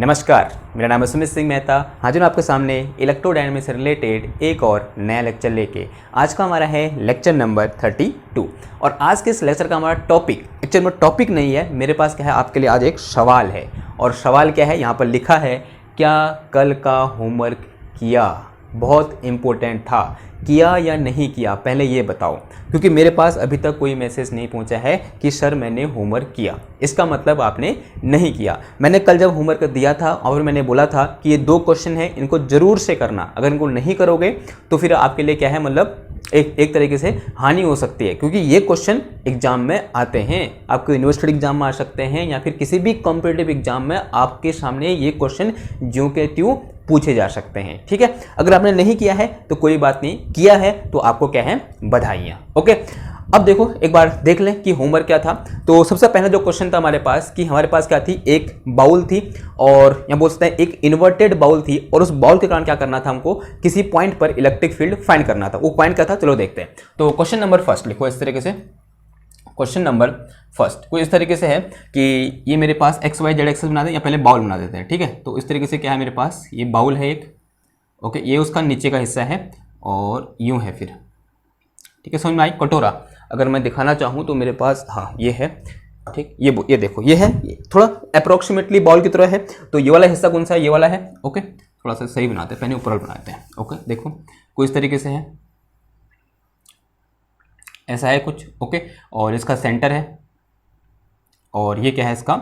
नमस्कार, मेरा नाम है सुमित सिंह मेहता। हाजिर हूँ आपके सामने इलेक्ट्रोडायनामिक्स से रिलेटेड एक और नया लेक्चर लेके। आज का हमारा है लेक्चर नंबर 32 और आज के इस लेक्चर का हमारा टॉपिक एक्चुअल में टॉपिक नहीं है, मेरे पास क्या है आपके लिए आज एक सवाल है। और सवाल क्या है, यहाँ पर लिखा है क्या कल का होमवर्क किया? बहुत इम्पोर्टेंट था, किया या नहीं किया पहले ये बताओ, क्योंकि मेरे पास अभी तक कोई मैसेज नहीं पहुंचा है कि सर मैंने होमवर्क किया। इसका मतलब आपने नहीं किया। मैंने कल जब होमवर्क दिया था और मैंने बोला था कि ये 2 क्वेश्चन हैं, इनको ज़रूर से करना। अगर इनको नहीं करोगे तो फिर आपके लिए क्या है, मतलब एक तरीके से हानि हो सकती है, क्योंकि ये क्वेश्चन एग्जाम में आते हैं। आपके यूनिवर्सिटी एग्जाम में आ सकते हैं या फिर किसी भी कॉम्पिटिटिव एग्जाम में आपके सामने ये क्वेश्चन ज्यों के त्यों पूछे जा सकते हैं। ठीक है, अगर आपने नहीं किया है तो कोई बात नहीं, किया है तो आपको क्या है, बधाइयाँ। ओके, अब देखो एक बार देख लें कि होमवर्क क्या था। तो सबसे पहला जो क्वेश्चन था हमारे पास कि हमारे पास क्या थी, एक बाउल थी और यहाँ बोल सकते हैं एक इन्वर्टेड बाउल थी, और उस बाउल के कारण क्या करना था, हमको किसी पॉइंट पर इलेक्ट्रिक फील्ड फाइंड करना था। वो पॉइंट क्या था, चलो देखते हैं। तो क्वेश्चन नंबर फर्स्ट लिखो इस तरीके से। क्वेश्चन नंबर फर्स्ट कुछ इस तरीके से है कि ये मेरे पास एक्स वाई जेड एक्सेस बना दें या पहले बाउल बना देते हैं। ठीक है, तो इस तरीके से क्या है, मेरे पास ये बाउल है एक। ओके, ये उसका नीचे का हिस्सा है और यूं है फिर। ठीक है, समझ में आई? कटोरा अगर मैं दिखाना चाहूँ तो मेरे पास हाँ ये है। ठीक, ये देखो ये है, ये थोड़ा अप्रोक्सीमेटली बॉल की तरह है। तो ये वाला हिस्सा कौन सा है, ये वाला है। ओके, थोड़ा सा सही बनाते हैं, पहले ऊपर बनाते हैं। ओके, देखो कुछ इस तरीके से है, ऐसा है कुछ। ओके, और इसका सेंटर है और ये क्या है, इसका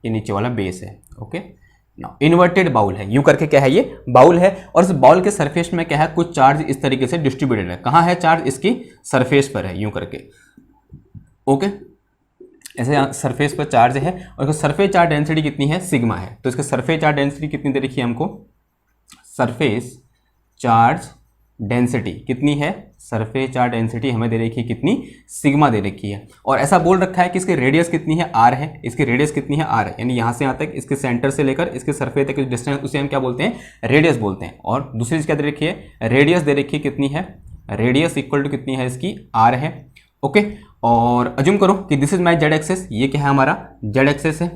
ये नीचे वाला बेस है। ओके, ना इन्वर्टेड बाउल है, यूं करके क्या है, ये बाउल है और इस बाउल के सरफेस में क्या है, कुछ चार्ज इस तरीके से डिस्ट्रीब्यूटेड है। कहाँ है चार्ज, इसकी सरफेस पर है, यूं करके। ओके, ऐसे सरफेस पर चार्ज है और इसका सरफेस चार्ज डेंसिटी कितनी है, सिग्मा है। तो इसका सरफेस चार्ज डेंसिटी कितनी दे रखी है हमको, सरफेस चार्ज डेंसिटी कितनी है, सरफेस चार्ज डेंसिटी हमें दे रखी है कितनी, सिग्मा दे रखी है। और ऐसा बोल रखा है कि इसकी रेडियस कितनी है, आर है। इसकी रेडियस कितनी है, आर है, यानी यहाँ से यहाँ तक इसके सेंटर से लेकर इसके सरफेस तक डिस्टेंस, उसे हम क्या बोलते हैं, रेडियस बोलते हैं। और दूसरी चीज क्या दे रखी है, रेडियस दे रखी है कितनी है, रेडियस इक्वल टू कितनी है, इसकी आर है। ओके, और अज्यूम करो कि this is my z axis, ये क्या है हमारा जेड एक्सेस है,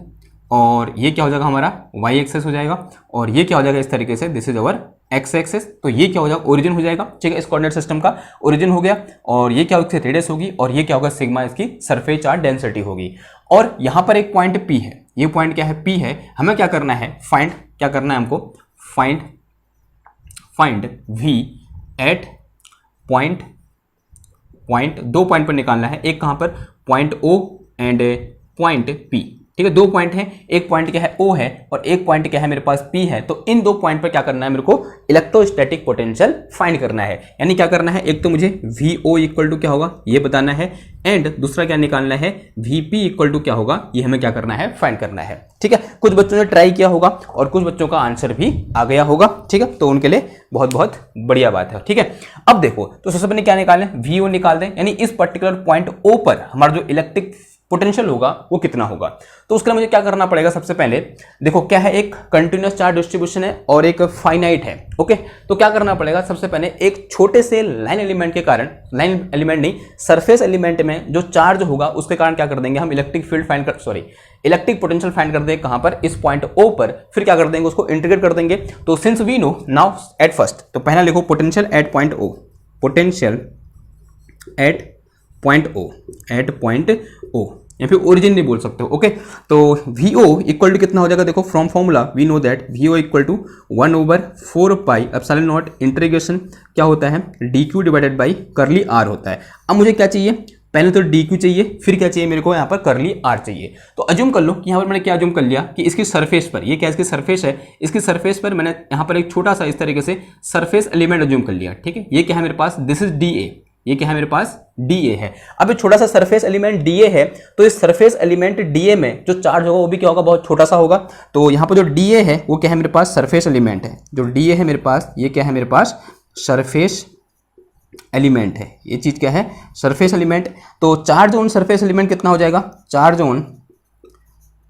और ये क्या हो जाएगा हमारा वाई एक्सेस हो जाएगा, और ये क्या हो जाएगा इस तरीके से, this is our x axis. तो ये क्या हो जाएगा, ओरिजिन हो जाएगा। ठीक है, इस कोऑर्डिनेट सिस्टम का ओरिजिन हो गया, और ये क्या होगा, रेडियस होगी, और ये क्या होगा, सिग्मा इसकी सरफेस चार्ज डेंसिटी होगी। और यहाँ पर एक पॉइंट पी है, ये पॉइंट क्या है, पी है। हमें क्या करना है, फाइंड क्या करना है हमको, find V at point 2 point पर निकालना है। एक कहाँ पर, point O and point P. ठीक है, 2 पॉइंट हैं, एक पॉइंट क्या है, ओ है, और एक पॉइंट क्या है मेरे पास, पी है। तो इन 2 पॉइंट पर क्या करना है, मेरे को इलेक्ट्रोस्टैटिक पोटेंशियल फाइंड करना है। यानी क्या करना है, एक तो मुझे वी ओ इक्वल टू क्या होगा ये बताना है, एंड दूसरा क्या निकालना है, वी पी इक्वल टू क्या होगा, ये हमें क्या करना है, फाइंड करना है। ठीक है, कुछ बच्चों ने ट्राई किया होगा और कुछ बच्चों का आंसर भी आ गया होगा। ठीक है, तो उनके लिए बहुत बहुत बढ़िया बात है। ठीक है, अब देखो तो सबसे पहले क्या निकालें, वी ओ निकाल दें, यानी इस पर्टिकुलर पॉइंट ओ पर हमारा जो इलेक्ट्रिक पोटेंशियल होगा वो कितना होगा। तो उसके लिए मुझे क्या करना पड़ेगा, सबसे पहले देखो क्या है, एक कंटिन्यूअस चार्ज डिस्ट्रीब्यूशन है और एक फाइनाइट है। ओके, तो क्या करना पड़ेगा, सबसे पहले एक छोटे से लाइन एलिमेंट के कारण, लाइन एलिमेंट नहीं सरफेस एलिमेंट में जो चार्ज होगा उसके कारण क्या कर देंगे हम, इलेक्ट्रिक फील्ड फाइंड कर, सॉरी इलेक्ट्रिक पोटेंशियल फाइंड कर देंगे। कहां पर, इस पॉइंट ओ पर। फिर क्या कर देंगे, उसको इंटीग्रेट कर देंगे। तो since we know now at first, तो पहला लिखो potential at point O, potential at point O, या फिर ओरिजिन नहीं बोल सकते हो। ओके, तो वी ओ इक्वल टू कितना हो जाएगा, देखो from formula we know that V O equal to 1/4 pi epsilon naught integration क्या होता है, d q divided by curly r होता है। अब मुझे क्या चाहिए, पहले तो डी क्यू चाहिए, फिर क्या चाहिए मेरे को, यहाँ पर करली आर चाहिए। तो अज्यूम कर लो कि यहाँ पर मैंने क्या अज्यूम कर लिया कि इसकी सरफेस पर, ये क्या इसकी सरफेस है, इसकी सरफेस पर मैंने यहाँ पर एक छोटा सा इस तरीके से सरफेस एलिमेंट अज्यूम कर लिया। ठीक है, ये क्या है मेरे पास, दिस इज डी ए, ये क्या है मेरे पास, डीए है। अब ये छोटा सा सरफेस एलिमेंट डीए है, तो इस सरफेस एलिमेंट डीए में जो चार्ज होगा वो भी क्या होगा, बहुत छोटा सा होगा। तो यहाँ पर जो डीए है वो क्या है मेरे पास, सरफेस एलिमेंट है। जो डीए है मेरे पास, ये क्या है मेरे पास, सरफेस एलिमेंट है। ये चीज क्या है, सरफेस एलिमेंट। तो चार्ज ऑन सरफेस एलिमेंट कितना हो जाएगा,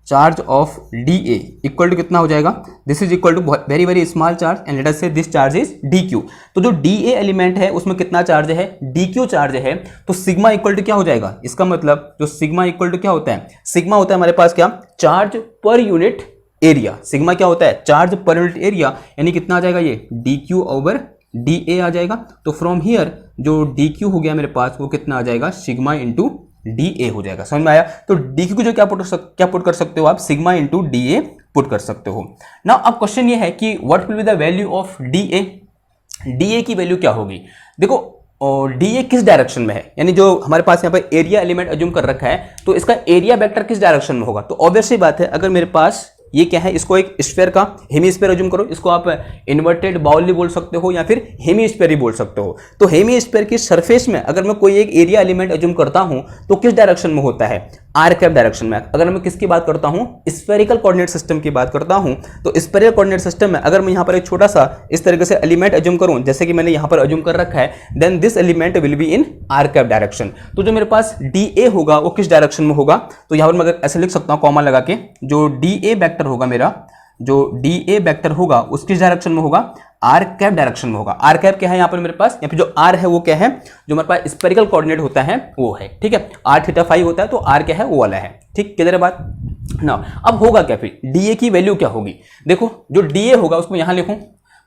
charge of D A equal to कितना हो जाएगा, this is equal to very very small charge and let us say this charge is D Q. तो जो डी ए एलिमेंट है उसमें कितना चार्ज है, डी क्यू चार्ज है। तो सिग्मा इक्वल टू क्या हो जाएगा, इसका मतलब जो सिग्मा इक्वल टू क्या होता है, सिग्मा होता है हमारे पास क्या, charge per unit area, sigma क्या होता है, चार्ज पर यूनिट एरिया, यानी कितना आ जाएगा ये D Q over D A आ जाएगा। तो फ्रॉम हियर जो डी क्यू हो गया मेरे पास वो कितना आ जाएगा, सिग्मा इंटू डी ए हो जाएगा। समझ में आया? तो डी क्यू को जो क्या पुट कर सकते हो आप, सिग्मा इंटू डी ए पुट कर सकते हो। नाउ अब क्वेश्चन ये है कि what will be the value of D A, D A की वैल्यू क्या होगी। देखो डी ए किस डायरेक्शन में है, यानी जो हमारे पास यहाँ पर एरिया एलिमेंट अज्यूम कर रखा है, तो इसका एरिया वेक्टर किस डायरेक्शन में होगा। तो ऑब्वियस सी बात है, अगर मेरे पास ये क्या है, इसको एक स्फीयर का हेमीस्फीयर अज्यूम करो, इसको आप इन्वर्टेड बाउल भी बोल सकते हो या फिर हेमीस्फीयर भी बोल सकते हो। तो हेमीस्फीयर की सरफेस में अगर मैं कोई एक एरिया एलिमेंट अज्यूम करता हूं तो किस डायरेक्शन में होता है, आर कैप डायरेक्शन में। अगर मैं किसकी बात करता हूं, स्फेरिकल कोऑर्डिनेट सिस्टम की बात करता हूं, तो स्फेरिकल कोऑर्डिनेट सिस्टम में अगर मैं यहां पर एक छोटा सा इस तरीके से एलिमेंट अज्यूम करूं, जैसे कि मैंने यहां पर अज्यूम कर रखा है, then this element will be in r cap direction. तो जो मेरे पास डी ए होगा वो किस डायरेक्शन में होगा, तो यहां पर मैं अगर ऐसे लिख सकता हूं कॉमा लगा के, जो डी ए वेक्टर होगा मेरा, जो डी ए वेक्टर होगा उसकी डायरेक्शन में होगा, आर कैप डायरेक्शन में होगा। आर कैप क्या है यहाँ पर मेरे पास, यहाँ पे जो आर है वो क्या है, जो हमारे पास स्फेरिकल कोऑर्डिनेट होता है वो है, ठीक है, आर थीटा फाई होता है, तो आर क्या है वो वाला है, ठीक, किधर है बात ना। अब होगा क्या फिर, डी ए की वैल्यू क्या होगी। देखो जो डी ए होगा उसको यहां लिखूं,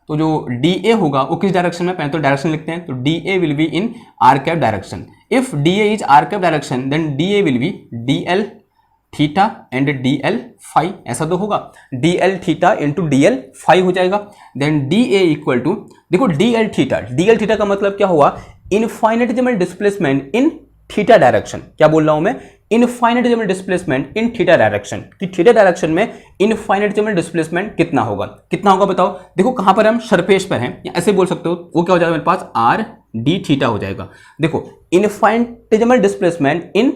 तो जो डी ए होगा वो किस डायरेक्शन में, पहले तो डायरेक्शन लिखते हैं, तो d a will be in r cap direction. If d A is r cap direction then d a will be d l theta and d l phi, ऐसा तो होगा, d l theta into d l phi हो जाएगा। Then d A equal to, देखो d l theta का मतलब क्या हुआ, infinitesimal displacement in theta direction. क्या बोल रहा हूं मैं, infinitesimal displacement in theta direction, कि थीटा डायरेक्शन में इनफाइनेटिमल डिस्प्लेसमेंट कितना होगा, कितना होगा बताओ। देखो कहां पर हम सरफेस पर हैं, या ऐसे बोल सकते हो, वो क्या हो जाएगा मेरे पास आर डी थीटा हो जाएगा। देखो इनफाइनेटिमल डिस्प्लेसमेंट इन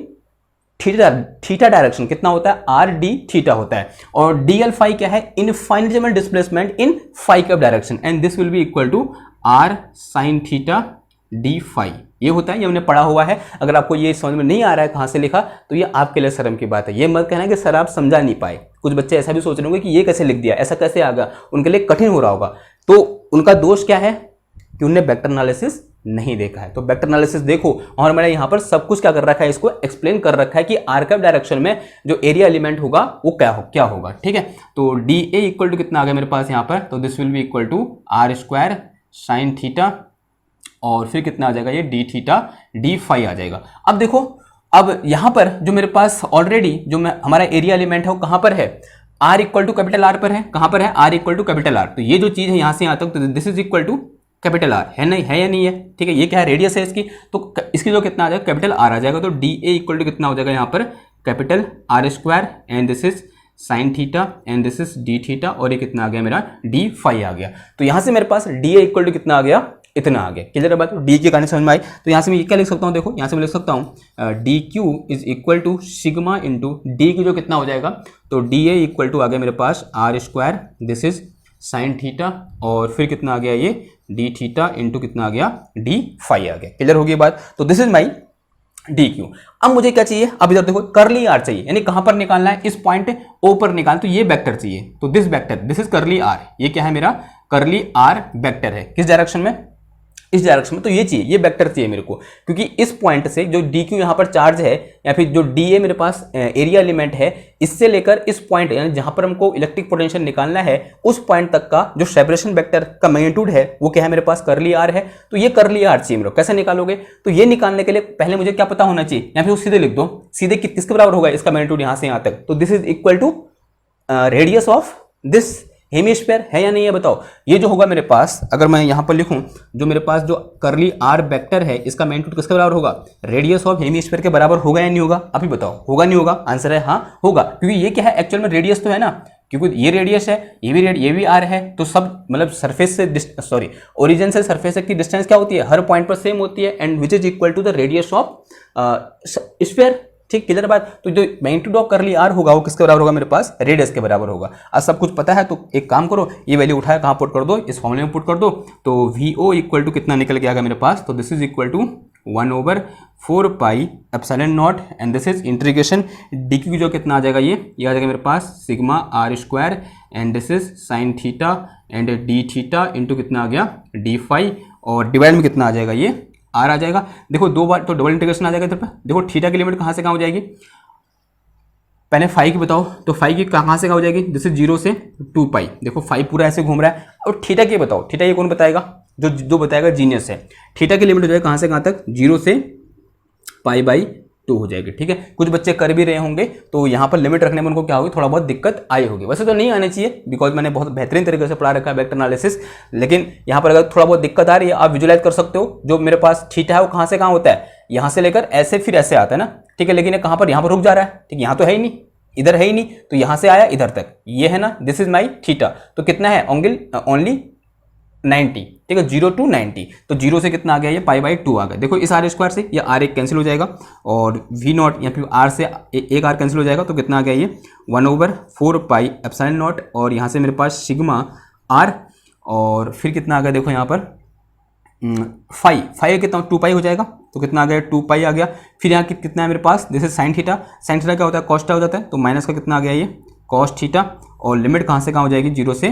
थीटा डायरेक्शन कितना होता है, आर डी थीटा होता है, और डी एल फाई क्या है, infinitesimal displacement in phi cap direction, and this will be equal to R sine theta D phi. ये होता है, ये हमने पढ़ा हुआ है। अगर आपको ये समझ में नहीं आ रहा है कहां से लिखा, तो ये आपके लिए शर्म की बात है। ये मत कहना कि सर आप समझा नहीं पाए। कुछ बच्चे ऐसा भी सोच रहे होंगे कि ये कैसे लिख दिया, ऐसा कैसे आ गया, उनके लिए कठिन हो रहा होगा। तो उनका दोष क्या है कि उन्होंने वेक्टर एनालिसिस नहीं देखा है। तो वेक्टर एनालिसिस देखो, और मैंने यहां पर सब कुछ क्या कर रखा है, इसको एक्सप्लेन कर रखा है कि आर कैप डायरेक्शन में जो एरिया एलिमेंट होगा वो क्या होगा, ठीक है। तो डी ए इक्वल टू कितना आ गया मेरे पास यहाँ पर, तो this will be equal to r square sine theta, और फिर कितना आ जाएगा ये डी थीटा डी फाई आ जाएगा। अब देखो, अब यहां पर जो मेरे पास ऑलरेडी जो हमारा एरिया एलिमेंट है वो कहां पर है, r equal to capital r पर है। कहां पर है, r equal to capital r. तो ये जो चीज है यहां से यहां तक, तो this is equal to capital r है, नहीं है या नहीं है, ठीक है। ये क्या है, रेडियस है इसकी, तो इसकी जो कितना आ जाएगा, कैपिटल आर आ जाएगा। तो डी ए इक्वल टू कितना हो जाएगा यहाँ पर, capital R square, and this is sine theta, and this is D theta, और ये कितना आ गया मेरा, डी फाई आ गया। तो यहां से मेरे पास डी ए इक्वल टू कितना आ गया, इतना आ गया। क्लियर है बात, डी के कारण समझ में आई। तो यहाँ से मैं ये क्या लिख सकता हूँ, देखो यहाँ से मैं लिख सकता हूँ d q is equal to sigma into d q, जो कितना हो जाएगा, तो डी ए इक्वल टू आ गया मेरे पास r square, this is sine theta, और फिर कितना आ गया ये डी थीटा इंटू कितना आ गया, डी फाई आ गया। क्लियर होगी बात। तो this is my D Q. अब मुझे क्या चाहिए, अब इधर देखो करली आर चाहिए, यानी कहां पर निकालना है, इस पॉइंट ओ पर निकाल, तो ये वेक्टर चाहिए। तो this vector, this is curly are, ये क्या है मेरा करली आर वेक्टर है, किस डायरेक्शन में, इस डायरेक्शन में। तो ये चाहिए, ये वेक्टर चाहिए मेरे को, क्योंकि इस पॉइंट से जो डी क्यू यहाँ पर चार्ज है, या फिर जो डी ए मेरे पास एरिया एलिमेंट है, इससे लेकर इस पॉइंट, यानी जहां पर हमको इलेक्ट्रिक पोटेंशियल निकालना है, उस पॉइंट तक का जो सेपरेशन वेक्टर का मैग्नीट्यूड है वो क्या है मेरे पास, करली आर है। तो ये करली आर चाहिए मेरे को। कैसे निकालोगे, तो ये निकालने के लिए पहले मुझे क्या पता होना चाहिए, या फिर सीधे लिख दो, सीधे किसके बराबर होगा इसका मैग्नीट्यूड यहां से यहां तक। तो this is equal to radius of this hemisphere, है या नहीं है बताओ। ये जो होगा मेरे पास, अगर मैं यहां पर लिखूं, जो मेरे पास जो करली आर वेक्टर है, इसका मैग्नीट्यूड किसके बराबर होगा, रेडियस ऑफ हेमिस्फीयर के बराबर होगा या नहीं होगा, अभी बताओ, होगा नहीं होगा। आंसर है हाँ होगा, क्योंकि ये क्या है एक्चुअल में रेडियस तो है ना, क्योंकि ये रेडियस है, ये भी आर है, तो सब मतलब सरफेस से ओरिजिन से सरफेस की डिस्टेंस क्या होती है, हर पॉइंट पर सेम होती है, and which is equal to the radius of sphere. ठीक, क्लियर बात। तो जो मैग्नीट्यूड ऑफ करली आर होगा वो किसके बराबर होगा मेरे पास, रेडियस के बराबर होगा। आज सब कुछ पता है, तो एक काम करो, ये वैल्यू उठाया कहाँ पुट कर दो, इस फॉर्मूले में पुट कर दो। तो वी ओ इक्वल टू कितना निकल के आएगा मेरे पास, तो this is equal to 1/4 pi epsilon naught, and this is integration d q, जो कितना आ जाएगा, ये आ जाएगा मेरे पास sigma are square, and this is sine theta and D theta into कितना आ गया, डी फाई, और डिवाइड में कितना आ जाएगा, ये आर आ जाएगा। देखो दो बार तो डबल इंटीग्रेशन आ जाएगा इधर पे। देखो थीटा की लिमिट कहाँ से कहाँ हो जाएगी, पहले फाइव की बताओ, तो फाइव की कहाँ से कहाँ हो जाएगी, जैसे 0 से 2 पाई, देखो फाइव पूरा ऐसे घूम रहा है। और थीटा की बताओ, थीटा ये कौन बताएगा, जो बताएगा जीनियस है। थीटा की लिमिट हो जाएगी कहाँ से कहाँ तक, 0 से π/2 हो जाएगी। ठीक है, कुछ बच्चे कर भी रहे होंगे तो यहाँ पर लिमिट रखने में उनको क्या होगी, थोड़ा बहुत दिक्कत आई होगी। वैसे तो नहीं आनी चाहिए, बिकॉज मैंने बहुत बेहतरीन तरीके से पढ़ा रखा है वेक्टर एनालिसिस, लेकिन यहाँ पर अगर थोड़ा बहुत दिक्कत आ रही है, आप विजुलाइज कर सकते हो। जो मेरे पास थीटा है वो कहाँ से कहाँ होता है, यहाँ से लेकर ऐसे फिर ऐसे आता है ना। ठीक है, लेकिन ये कहाँ पर, यहाँ पर रुक जा रहा है। ठीक, यहाँ तो है ही नहीं, इधर है ही नहीं, तो यहाँ से आया इधर तक, ये है ना, दिस इज माई थीटा। तो कितना है, ओनली 90। ठीक है, 0 to 90, तो 0 से कितना आ गया, ये π/2 आ गया। देखो इस आर स्क्वायर से ये आर एक कैंसिल हो जाएगा, और v0 या फिर आर से एक आर कैंसिल हो जाएगा, तो कितना आ गया, ये 1/4πε0। और यहाँ से मेरे पास सिग्मा आर, और फिर कितना आ गया, देखो यहाँ पर फाइव कितना 2π हो जाएगा, तो कितना आ गया, 2π आ गया। फिर यहाँ कितना है मेरे पास, जैसे साइन थीटा, साइन थीटा क्या होता है, कॉस थीटा हो जाता है, तो माइनस का कितना आ गया, ये कॉस थीटा। और लिमिट कहाँ से कहाँ हो जाएगी, 0 से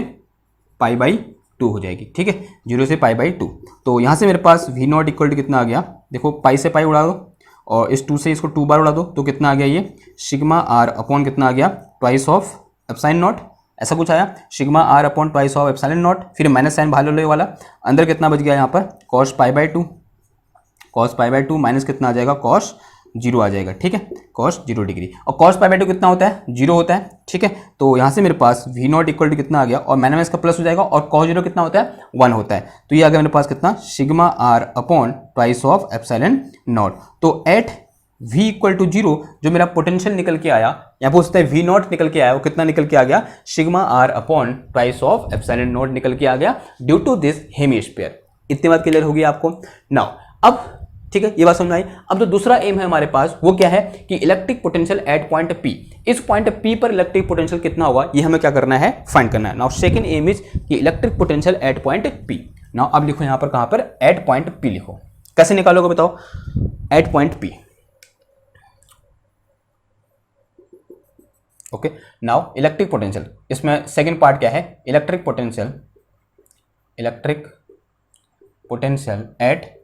π/2 हो जाएगी। ठीक है, 0 से π/2। तो यहाँ से मेरे पास v0 इक्वल टू कितना आ गया, देखो पाई से पाई उड़ा दो, और इस 2 से इसको 2 बार उड़ा दो, तो कितना आ गया, ये सिग्मा आर अपॉन कितना आ गया, ट्वाइस ऑफ एप्सिलॉन नॉट, ऐसा कुछ आया, sigma are upon twice of epsilon naught. फिर माइनस साइन बाहर ले वाला, अंदर कितना बच गया यहाँ पर, cos π/2, cos π/2 माइनस कितना आ जाएगा, cos 0 आ जाएगा। ठीक है, cos 0 डिग्री। और cos π/2 कितना होता है, 0 होता है। ठीक है, तो यहाँ से मेरे पास v0 इक्वल टू कितना आ गया, और मैंने इसका प्लस हो जाएगा, और cos 0 कितना होता है, 1 होता है। तो ये आ गया मेरे पास कितना, sigma are upon twice of epsilon naught. तो एट v इक्वल टू 0 जो मेरा पोटेंशियल निकल के आया, या पूछते हैं v0 निकल के आया, वो कितना निकल के आ गया, sigma are upon twice of epsilon naught निकल के आ गया, ड्यू टू दिस हेमिस्फीयर। इतनी बात क्लियर होगी आपको। नाउ अब ठीक है, ये बात समझ आई। अब जो दूसरा एम है हमारे पास, वो क्या है कि electric potential at point P, इस पॉइंट P पर इलेक्ट्रिक पोटेंशियल कितना होगा, ये हमें क्या करना है, फाइंड करना है। नाउ सेकंड एम इज कि electric potential at point P। Now अब लिखो यहाँ पर, कहाँ पर, एट पॉइंट P लिखो। कैसे निकालोगे बताओ, at point P। Okay, now electric potential, इसमें सेकंड पार्ट क्या है, electric potential at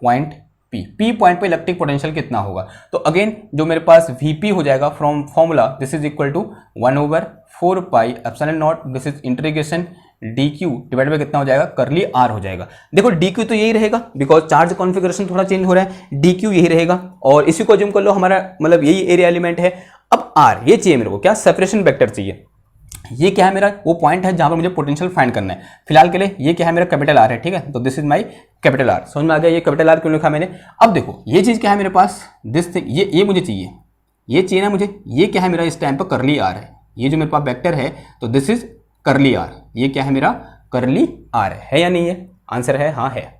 point P point पे इलेक्ट्रिक पोटेंशियल कितना होगा। तो अगेन जो मेरे पास Vp हो जाएगा from formula, this is equal to 1/4πε0, this is integration dq divide by कितना हो जाएगा, करली r हो जाएगा। देखो dq तो यही रहेगा, बिकॉज चार्ज कॉन्फ़िगरेशन थोड़ा चेंज हो रहा है, dq यही रहेगा, और इसी को अज्यूम कर लो हमारा मतलब यही एरिया एलिमेंट है। अब r ये चाहिए मेरे को, क्या, सेपरेशन वेक्टर चाहिए। ये क्या है मेरा, वो पॉइंट है जहां पर मुझे पोटेंशियल फाइंड करना है। फिलहाल के लिए ये क्या है, मेरा कैपिटल आर है। ठीक है, तो this is my capital R. समझ में आ गया ये कैपिटल आर क्यों लिखा मैंने। अब देखो ये चीज क्या है मेरे पास, दिस थिंग, ये मुझे चाहिए, ये चाहिए ना मुझे। ये क्या है मेरा, इस टाइम पर करली आर है, ये जो मेरे पास वेक्टर है, तो दिस इज करली आर। ये क्या है मेरा, करली आर है या नहीं है, आंसर है हाँ है।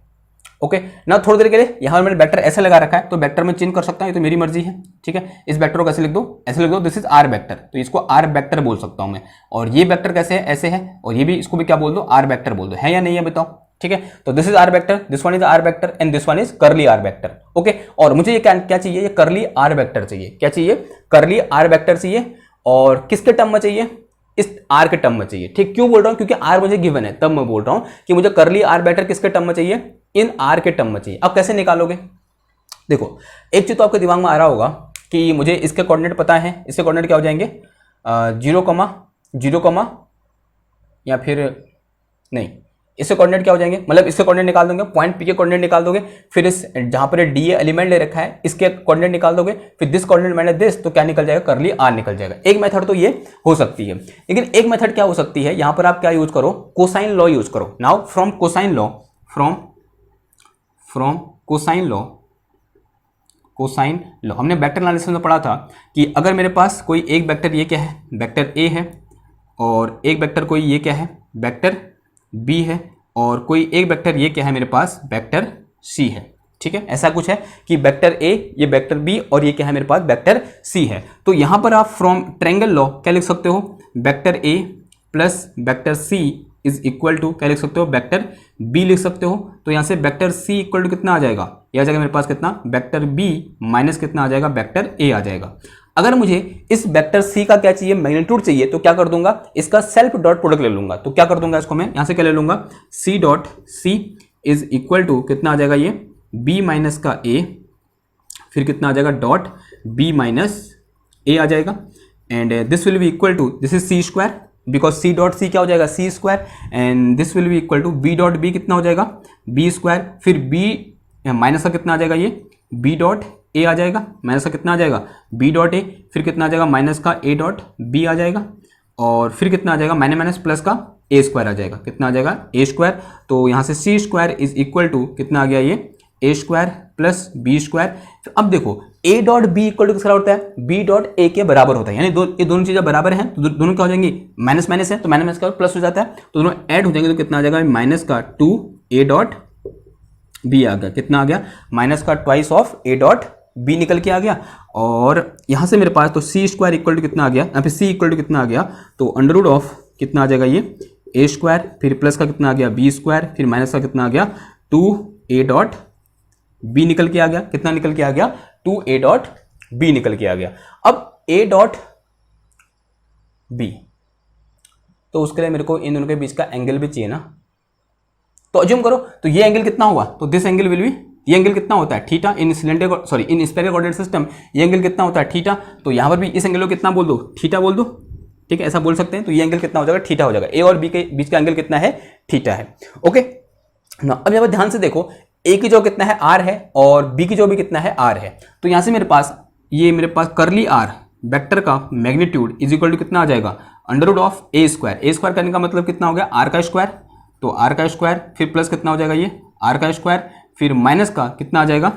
ओके ना, थोड़ी देर के लिए यहाँ मैंने वेक्टर ऐसे लगा रखा है, तो वेक्टर में चेंज कर सकता हूँ, ये तो मेरी मर्जी है। ठीक है, इस वेक्टर को कैसे लिख दो, ऐसे लिख दो, दिस इज आर वेक्टर, तो इसको आर वेक्टर बोल सकता हूँ मैं। और ये वेक्टर कैसे है, ऐसे है, और ये भी, इसको भी क्या बोल दो, आर वेक्टर बोल दो, है या नहीं है बताओ। ठीक है, तो this is r vector, this one is r vector, and this one is curly r vector. Okay, और मुझे ये क्या चाहिए, ये करली आर वेक्टर चाहिए। क्या चाहिए, करली आर वेक्टर चाहिए, और किसके टर्म में चाहिए, इस आर के टर्म में चाहिए। ठीक, क्यों बोल रहा हूं, क्योंकि आर मुझे गिवन है, तब मैं बोल रहा हूं कि मुझे करली आर वेक्टर किसके टर्म में चाहिए, इन आर के टर्म में चाहिए। अब कैसे निकालोगे, देखो एक चीज तो आपके दिमाग में आ रहा होगा कि मुझे इसके कोऑर्डिनेट पता है। इसके कोऑर्डिनेट क्या हो जाएंगे, 0,0, या फिर नहीं, इसके कोऑर्डिनेट क्या हो जाएंगे, मतलब इसके कोऑर्डिनेट निकाल दोगे, पॉइंट P के कोऑर्डिनेट निकाल दोगे, फिर इस जहां पर D एलिमेंट ले रखा है इसके कोऑर्डिनेट निकाल दोगे, फिर दिस कोऑर्डिनेट माइनस दिस, तो क्या निकल जाएगा, करली आर निकल जाएगा। एक मेथड तो ये हो सकती है, लेकिन एक मेथड क्या हो सकती है, यहां पर आप क्या यूज करो, कोसाइन लॉ यूज करो। Now from cosine law, from cosine law हमने वेक्टर एनालिसिस में पढ़ा था कि अगर मेरे पास कोई एक वेक्टर, ये क्या है, वेक्टर ए है, और एक वेक्टर कोई ये क्या है, वेक्टर बी है, और कोई एक वेक्टर ये क्या है मेरे पास, वेक्टर सी है। ठीक है, ऐसा कुछ है कि वेक्टर ए, ये वेक्टर बी, और ये क्या है मेरे पास, वेक्टर सी है। तो यहां पर आप फ्रॉम ट्रायंगल लॉ क्या लिख सकते हो, vector a plus vector c is equal to क्या लिख सकते हो, वेक्टर बी लिख सकते हो। तो यहां से वेक्टर सी इक्वल टू कितना आ जाएगा, ये आ जाएगा मेरे पास कितना, वेक्टर बी माइनस कितना आ जाएगा, वेक्टर ए आ जाएगा। अगर मुझे इस वेक्टर सी का क्या चाहिए, मैग्नीट्यूड चाहिए, तो क्या कर दूंगा, इसका सेल्फ डॉट प्रोडक्ट ले लूंगा। तो क्या कर दूंगा, इसको मैं यहां से क्या ले लूंगा, c dot c is equal to कितना आ जाएगा, ये बी माइनस का ए, फिर कितना आ जाएगा, डॉट बी माइनस ए आ जाएगा and this will be equal to this is c square because c dot c क्या हो जाएगा c square and this will be equal to b dot b कितना हो जाएगा बी स्क्वायर फिर b minus का कितना आ जाएगा ये बी डॉट ए आ जाएगा माइनस का कितना आ जाएगा बी डॉट ए फिर कितना आ जाएगा माइनस का ए डॉट बी आ जाएगा और फिर कितना आ जाएगा माइनस माइनस प्लस का ए स्क्वायर आ जाएगा कितना आ जाएगा ए स्क्वायर तो यहाँ से c square is equal to कितना आ गया ये a square plus b square. अब देखो a dot b equal to किसका होता है बी डॉट ए के बराबर होता है यानी ये दोनों चीज़ें बराबर हैं तो दोनों क्या हो जाएंगी माइनस माइनस है तो माइनस माइनस का प्लस हो जाता है तो दोनों ऐड हो जाएंगे तो कितना आ जाएगा माइनस का 2 ए डॉट बी आ गया कितना आ गया माइनस का twice of a dot b निकल के आ गया और यहाँ से मेरे पास तो सी स्क्वायर इक्वल टू कितना आ गया यहाँ पे सी इक्वल टू कितना आ गया तो अंडर रूट ऑफ कितना आ जाएगा ये ए स्क्वायर फिर प्लस का कितना आ गया बी स्क्वायर फिर माइनस का कितना आ गया 2 ए डॉट बी निकल के आ गया कितना निकल के आ गया 2 ए डॉट बी निकल के आ गया। अब ए डॉट बी तो उसके लिए मेरे को इन दोनों के बीच का एंगल भी चाहिए ना तो अज्यूम करो तो ये एंगल कितना हुआ तो दिस एंगल विल बी ये एंगल कितना होता है theta in cylinder sorry in spherical coordinate system ये एंगल कितना होता है थीटा तो यहाँ पर भी इस एंगल को कितना बोल दो थीटा बोल दो ठीक है ऐसा बोल सकते हैं तो ये एंगल कितना हो जाएगा थीटा हो जाएगा ए और बी के बीच का एंगल कितना है थीटा है ओके ना। अब यहाँ पर ध्यान से देखो ए की जो कितना है आर है और बी की जो भी कितना है आर है तो यहाँ से मेरे पास करली आर वेक्टर का मैग्नीट्यूड इज इक्वल टू कितना आ जाएगा under root of a square करने का मतलब कितना हो गया आर का स्क्वायर तो आर का स्क्वायर फिर प्लस कितना हो जाएगा ये आर का स्क्वायर फिर माइनस का कितना आ जाएगा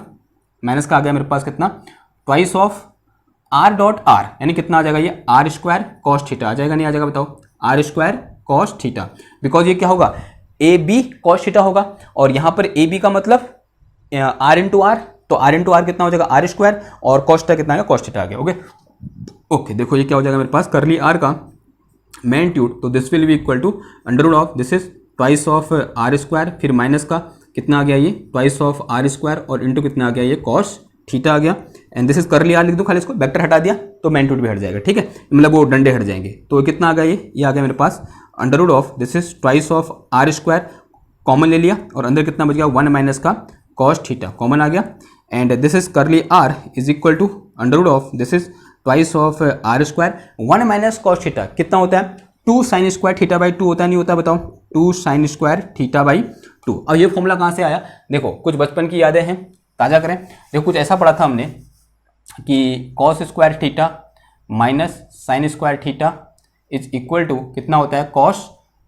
माइनस का आ गया मेरे पास कितना twice of r dot r यानी कितना आ जाएगा ये आर स्क्वायर कॉस थीटा आ जाएगा नहीं आ जाएगा बताओ r square cos theta because ये क्या होगा ए बी कॉस थीटा होगा और यहाँ पर ए बी का मतलब आर इंटू आर तो आर इंटू आर कितना हो जाएगा आर स्क्वायर और कॉस थीटा कितना आ गया कॉस थीटा आ गया ओके ओके देखो ये क्या हो जाएगा मेरे पास करली आर का मैग्नीट्यूड तो this will be equal to under root of this is twice of are square फिर माइनस का कितना आ गया ये ट्वाइस ऑफ आर स्क्वायर और इंटू कितना आ गया ये कॉस थीटा आ गया and this is curly r लिख दो खाली इसको वेक्टर हटा दिया तो मैग्नीट्यूड भी हट जाएगा ठीक है मतलब वो डंडे हट जाएंगे तो कितना आ गया ये आ गया मेरे पास under root of this is twice of are square common ले लिया और अंदर कितना बच गया 1 माइनस का कॉस थीटा कॉमन आ गया and this is curly r is equal to under root of this is twice of are square 1 minus cos theta कितना होता है 2 साइन स्क्वायर थीटा बाई 2 होता है नहीं होता बताओ 2 साइन स्क्वायर थीटा बाई 2। अब ये फॉर्मूला कहाँ से आया देखो कुछ बचपन की यादें हैं ताज़ा करें देखो कुछ ऐसा पढ़ा था हमने कि cos square theta minus sine square theta is equal to कितना होता है कॉस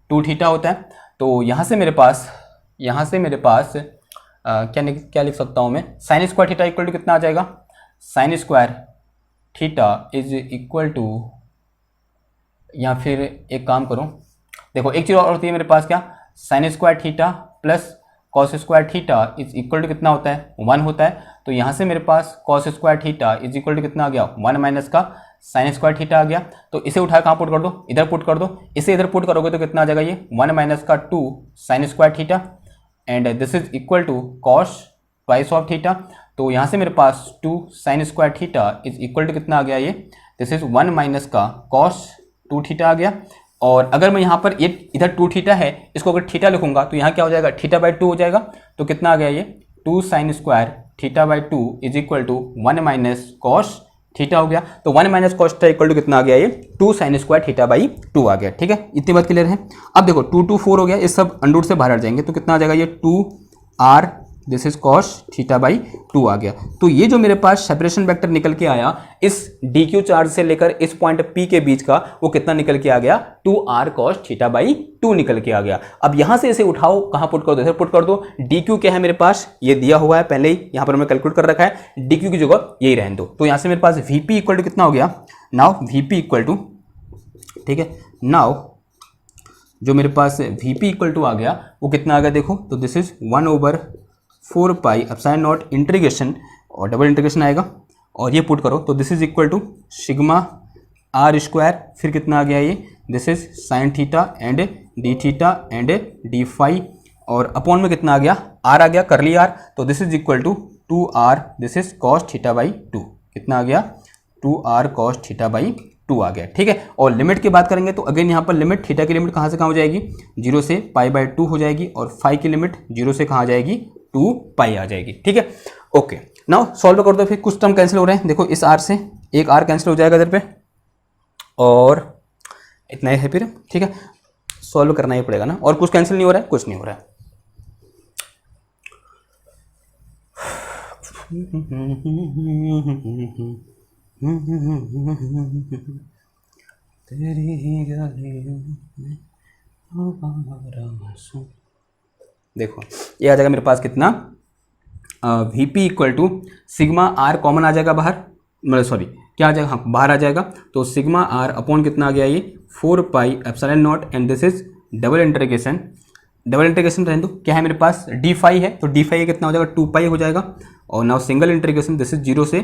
2 थीटा होता है। तो यहाँ से मेरे पास क्या लिख सकता हूँ मैं sine square theta equal to कितना आ जाएगा sine square theta is equal to या फिर एक काम करो देखो एक चीज़ और होती है मेरे पास क्या sine square theta plus cos square theta is equal to कितना होता है 1 होता है। तो यहाँ से मेरे पास cos square theta is equal to कितना आ गया 1 माइनस का साइन स्क्वायर थीटा आ गया। तो इसे उठा कहाँ पुट कर दो इधर पुट कर दो इसे इधर पुट करोगे तो कितना आ जाएगा ये 1 माइनस का 2 sine square theta and this is equal to cos twice of theta. तो यहाँ से मेरे पास 2 sine square theta is equal to कितना आ गया ये दिस इज 1 माइनस का कॉस 2 थीटा आ गया। और अगर मैं यहाँ पर एक इधर 2 थीटा है इसको अगर थीटा लिखूंगा तो यहाँ क्या हो जाएगा थीटा बाई 2 हो जाएगा। तो कितना आ गया ये 2 sine square theta by 2 is equal to 1 minus cos theta हो गया। तो 1 minus cos theta equal to कितना आ गया ये 2 साइन स्क्वायर थीटा बाई 2 आ गया। ठीक है इतनी बात क्लियर है। अब देखो 2 2 4 हो गया ये सब अंडर रूट से बाहर हट जाएंगे तो कितना आ जाएगा ये 2 R this is cos theta by 2 आ गया। तो ये जो मेरे पास सेपरेशन वेक्टर निकल के आया इस डी क्यू चार्ज से लेकर इस पॉइंट P के बीच का वो कितना निकल के आ गया 2r कॉस थीटा बाई 2 निकल के आ गया। अब यहाँ से इसे उठाओ कहाँ पुट कर दो इधर पुट कर दो। डी क्यू क्या है मेरे पास ये दिया हुआ है पहले ही यहाँ पर मैं कैलकुलेट कर रखा है डी क्यू की जगह यही रहने दो। तो यहाँ से मेरे पास Vp इक्वल टू कितना हो गया नाउ Vp इक्वल टू ठीक है नाउ जो मेरे पास Vp इक्वल टू आ गया वो कितना आ गया देखो। तो this is 1/4 pi epsilon naught integration और डबल इंटीग्रेशन आएगा और ये पुट करो तो this is equal to sigma are square फिर कितना आ गया ये this is sine theta and D theta and D phi और अपॉन में कितना आ गया आर आ गया करली आर। तो this is equal to 2r this is cos theta by 2 कितना आ गया 2r कॉस थीटा बाई 2 आ गया। ठीक है और लिमिट की बात करेंगे तो अगेन यहाँ पर लिमिट थीटा की लिमिट कहाँ से कहाँ हो जाएगी 0 से पाई बाई 2 हो जाएगी और फाई की लिमिट 0 से कहाँ आ जाएगी 2 पाई आ जाएगी। ठीक है ओके नाउ सॉल्व कर दो फिर कुछ टर्म कैंसिल हो रहे हैं देखो इस r से एक r कैंसिल हो जाएगा इधर पे, और इतना ही है फिर, ठीक है। सॉल्व करना ही पड़ेगा ना, और कुछ कैंसिल नहीं हो रहा है, कुछ नहीं हो रहा है। देखो ये आ जाएगा मेरे पास कितना, V P equal to sigma r common आ जाएगा बाहर, मतलब सॉरी क्या आ जाएगा, हाँ बाहर आ जाएगा, तो सिग्मा आर अपॉन कितना आ गया ये 4 pi epsilon naught, and this is double integration रहने दो, क्या है मेरे पास डी फाई है, तो डी फाई कितना हो जाएगा 2 पाई हो जाएगा, और now single integration this is 0 से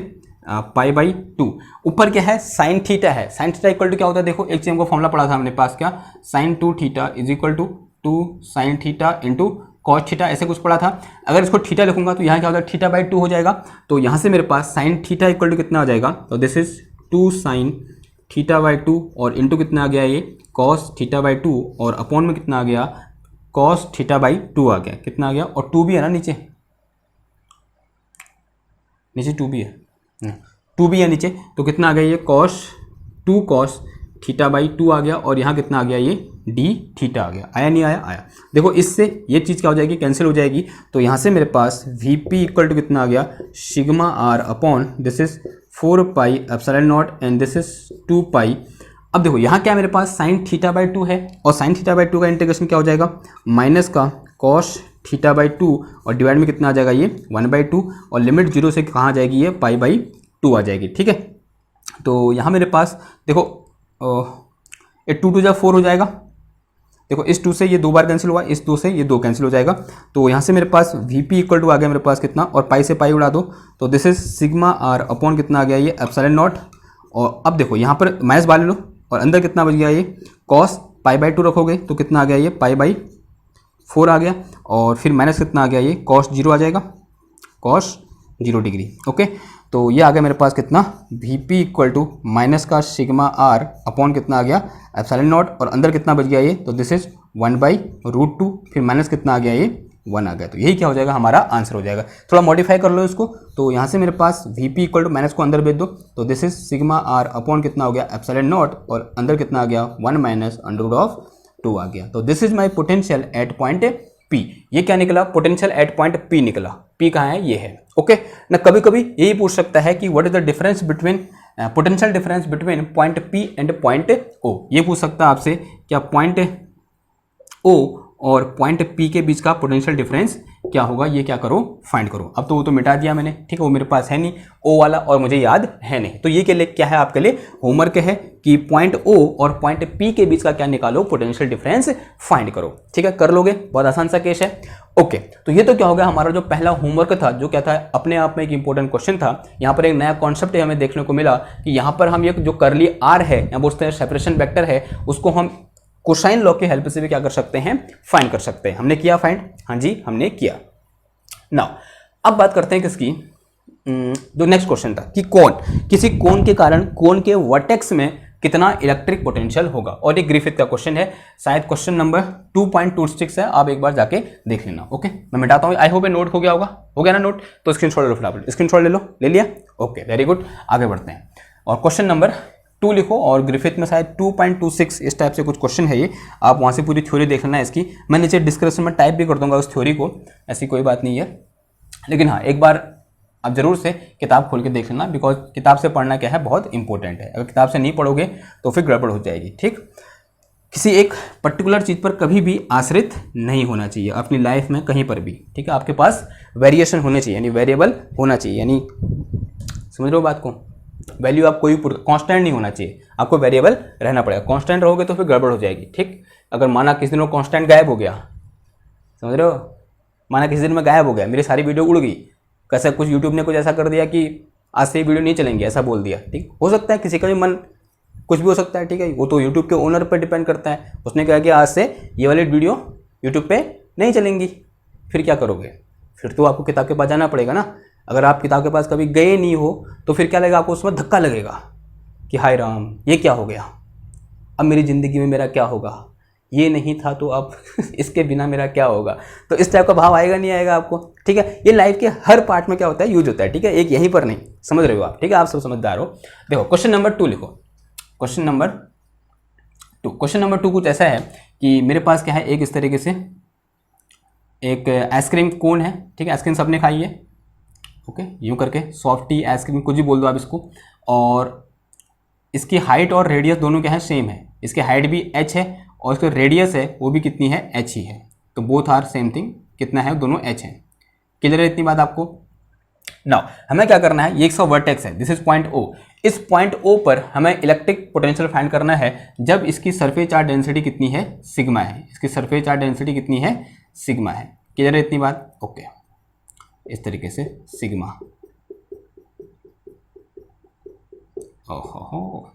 पाई बाई 2, ऊपर क्या है साइन थीटा है, साइन थीटा इक्वल टू क्या होता है, देखो एक चीज हमको फॉर्मूला पढ़ा था हमने पास, क्या sine 2 theta is equal to 2 sine theta into cos theta, ऐसे कुछ पढ़ा था। अगर इसको थीटा लिखूंगा तो यहाँ क्या होगा, थीटा बाई 2 हो जाएगा, तो यहाँ से मेरे पास साइन थीटा इक्वल टू कितना आ जाएगा, तो this is 2 sine theta by 2, और इंटू कितना आ गया ये कॉस थीटा बाई 2, और अपॉन में कितना आ गया कॉस थीटा बाई 2 आ गया, कितना आ गया, और 2 भी है ना नीचे 2 भी है, 2 भी है नीचे, तो कितना आ गया ये कॉस 2 कॉस थीटा बाई 2 आ गया, और यहाँ कितना आ गया ये डी थीटा आ गया, आया नहीं आया, आया। देखो इससे ये चीज़ क्या हो जाएगी, कैंसिल हो जाएगी, तो यहाँ से मेरे पास वी पी इक्वल टू कितना आ गया sigma are upon this is 4 pi epsilon naught, and this is 2 pi. अब देखो यहाँ क्या मेरे पास साइन थीटा बाई 2 है, और साइन थीटा बाई 2 का इंटीग्रेशन क्या हो जाएगा, माइनस का कॉस थीटा बाई 2, और डिवाइड में कितना आ जाएगा ये 1/2, और लिमिट 0 से कहाँ आ जाएगी ये पाई बाई 2 आ जाएगी, ठीक है। तो यहाँ मेरे पास देखो ये 2 2 जा 4 हो जाएगा, देखो इस 2 से ये 2 बार कैंसिल हुआ, इस 2 से ये 2 कैंसिल हो जाएगा, तो यहाँ से मेरे पास वी पी इक्वल टू आ गया मेरे पास कितना, और पाई से पाई उड़ा दो, तो this is sigma are upon कितना आ गया ये एप्सिलॉन नॉट, और अब देखो यहाँ पर माइनस बाहर ले लो, और अंदर कितना बच गया ये कॉस पाई बाई 2 रखोगे तो कितना आ गया ये पाई बाई 4 आ गया, और फिर माइनस कितना आ गया ये कॉस 0 आ जाएगा, कॉस 0 डिग्री, ओके। तो ये आ गया मेरे पास कितना V P equal to minus का सिग्मा आर अपॉन कितना आ गया एप्सिलॉन नॉट, और अंदर कितना बच गया ये, तो दिस इज 1/√2, फिर माइनस कितना आ गया ये 1 आ गया, तो यही क्या हो जाएगा हमारा आंसर हो जाएगा। थोड़ा मॉडिफाई कर लो इसको, तो यहाँ से मेरे पास V P equal to minus को अंदर भेज दो, तो this is sigma are upon कितना हो गया एप्सिलॉन नॉट, और अंदर कितना आ गया 1 माइनस √2 आ गया, तो this is my potential at point P। ये क्या निकला, पोटेंशियल एट पॉइंट P निकला, P कहाँ है ये है, ओके ना। कभी कभी यही पूछ सकता है कि what is the difference between potential difference between point P and point O, ये पूछ सकता है आपसे, क्या पॉइंट O और पॉइंट P के बीच का पोटेंशियल डिफरेंस क्या होगा, ये क्या करो फाइंड करो। अब तो वो तो मिटा दिया मैंने, ठीक है, वो मेरे पास है नहीं O वाला, और मुझे याद है नहीं, तो ये के लिए क्या है आपके लिए होमवर्क है कि पॉइंट O और पॉइंट P के बीच का क्या निकालो, पोटेंशियल डिफरेंस फाइंड करो, ठीक है, कर लोगे, बहुत आसान सा केस है, ओके। तो ये तो क्या हो गया हमारा जो पहला होमवर्क था, जो क्या था अपने आप में एक इंपॉर्टेंट क्वेश्चन था। यहाँ पर एक नया कॉन्सेप्ट हमें देखने को मिला कि यहाँ पर हम ये जो करली आर है या बोलते हैं सेपरेशन वेक्टर है, उसको हम कोसाइन लॉ की हेल्प से भी क्या कर सकते हैं, फाइंड कर सकते हैं। हमने किया फाइंड, हाँ जी हमने किया। नाउ अब बात करते हैं किसकी, जो नेक्स्ट क्वेश्चन था कि कोन, किसी कोन के कारण कोन के वर्टेक्स में कितना इलेक्ट्रिक पोटेंशियल होगा, और ये ग्रिफिथ का क्वेश्चन है, शायद क्वेश्चन नंबर 2.26 है, आप एक बार जाके देख लेना, ओके। मैं मिटाता हूँ, आई होप नोट हो गया होगा, हो गया ना नोट, तो स्क्रीनशॉट ले लो, फटाफट स्क्रीनशॉट ले लो, ले लिया, ओके वेरी गुड, आगे बढ़ते हैं। और क्वेश्चन नंबर 2 लिखो, और ग्रिफिथ में शायद 2.26 इस टाइप से कुछ क्वेश्चन है ये, आप वहाँ से पूरी थ्योरी देख लेना है इसकी, मैं नीचे डिस्क्रिप्शन में टाइप भी कर दूंगा उस थ्योरी को, ऐसी कोई बात नहीं है, लेकिन हाँ एक बार आप जरूर से किताब खोल के देख लेना, बिकॉज किताब से पढ़ना क्या है बहुत इंपॉर्टेंट है, अगर किताब से नहीं पढ़ोगे तो फिर गड़बड़ हो जाएगी, ठीक। किसी एक पर्टिकुलर चीज़ पर कभी भी आश्रित नहीं होना चाहिए अपनी लाइफ में कहीं पर भी, ठीक है, आपके पास वेरिएशन होने चाहिए, यानी वेरिएबल होना चाहिए, यानी समझ रहे हो बात को, वैल्यू आप कोई कांस्टेंट नहीं होना चाहिए, आपको वेरिएबल रहना पड़ेगा, कांस्टेंट रहोगे तो फिर गड़बड़ हो जाएगी, ठीक। अगर माना किसी दिन कांस्टेंट गायब हो गया, समझ रहे हो, माना किसी दिन में गायब हो गया, मेरी सारी वीडियो उड़ गई, कैसा कुछ यूट्यूब ने कुछ ऐसा कर दिया कि आज से वीडियो नहीं चलेंगे, ऐसा बोल दिया, ठीक, हो सकता है किसी का भी मन, कुछ भी हो सकता है, ठीक है, वो तो यूट्यूब के ओनर पर डिपेंड करता है, उसने कहा कि आज से ये वाली वीडियो यूट्यूब पे नहीं चलेंगी, फिर क्या करोगे, फिर तो आपको किताब के पास जाना पड़ेगा ना। अगर आप किताब के पास कभी गए नहीं हो तो फिर क्या लगेगा आपको, उसमें धक्का लगेगा कि हाय राम ये क्या हो गया, अब मेरी ज़िंदगी में मेरा क्या होगा, ये नहीं था तो अब इसके बिना मेरा क्या होगा। तो इस टाइप का भाव आएगा नहीं आएगा आपको, ठीक है। ये लाइफ के हर पार्ट में क्या होता है, यूज होता है, ठीक है, एक यहीं पर नहीं, समझ रहे हो आप, ठीक है, आप सब समझदार हो। देखो क्वेश्चन नंबर 2 लिखो। क्वेश्चन नंबर 2 कुछ ऐसा है कि मेरे पास क्या है, एक इस तरीके से एक आइसक्रीम कोन है, ठीक है, आइसक्रीम सबने खाई है, ओके, यूँ करके सॉफ्टी आइसक्रीम कुछ भी बोल दो आप इसको, और इसकी हाइट और रेडियस दोनों क्या है, सेम है। इसकी हाइट भी h है और इसकी रेडियस है वो भी कितनी है, h ही है। तो बोथ आर सेम थिंग, कितना है, दोनों h है। क्लियर है इतनी बात आपको। नाउ हमें क्या करना है, ये एक वर्टेक्स है, दिस इज पॉइंट O। इस पॉइंट O पर हमें इलेक्ट्रिक पोटेंशियल फाइंड करना है जब इसकी सरफेस चार्ज डेंसिटी कितनी है, सिग्मा है। इसकी सरफेस चार्ज डेंसिटी कितनी है, सिग्मा है। क्लियर है इतनी बात, ओके। इस तरीके से सिग्मा, ओहो